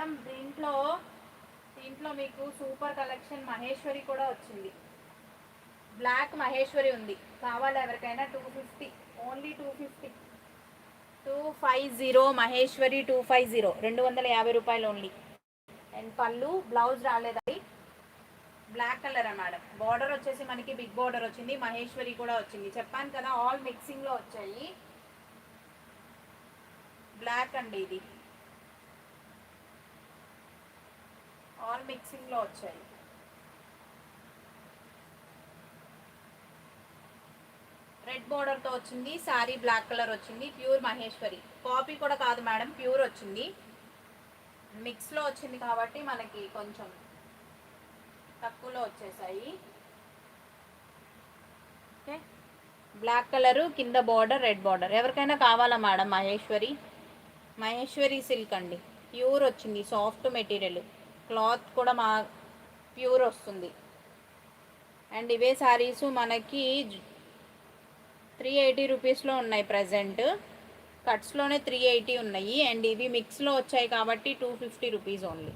Madam దీంట్లో మీకు super collection Maheshwari కూడా వచ్చింది. బ్లాక్ మహేశ్వరి ఉంది, కావాలి ఎవరికైనా. 250, ఓన్లీ 250. 250 మహేశ్వరి, 250, 250 రూపాయలు ఓన్లీ. అండ్ పళ్ళు బ్లౌజ్ రాలేదండి. Black colour madam. బార్డర్ వచ్చేసి మనకి బిగ్ బార్డర్ వచ్చింది. మహేశ్వరి కూడా వచ్చింది. చెప్పాను కదా ఆల్ మిక్సింగ్లో వచ్చాయి. బ్లాక్ అండి, ఇది ఆల్ మిక్సింగ్లో వచ్చాయి. రెడ్ బార్డర్తో వచ్చింది. శారీ బ్లాక్ కలర్ వచ్చింది. ప్యూర్ మహేశ్వరి, కాపీ కూడా కాదు మేడం, ప్యూర్ వచ్చింది. మిక్స్లో వచ్చింది కాబట్టి మనకి కొంచెం తక్కువలో వచ్చేసాయి. ఓకే, బ్లాక్ కలరు కింద బార్డర్, రెడ్ బార్డర్. ఎవరికైనా కావాలా మేడం మహేశ్వరి సిల్క్ అండి, ప్యూర్ వచ్చింది. సాఫ్ట్ మెటీరియల్, క్లాత్ కూడా ప్యూర్ వస్తుంది. అండ్ ఇవే శారీస్ మనకి 380 రూపీస్లో ఉన్నాయి ప్రజెంట్. కట్స్లోనే 380 ఉన్నాయి. అండ్ ఇవి మిక్స్లో వచ్చాయి కాబట్టి 250 రూపీస్ ఓన్లీ.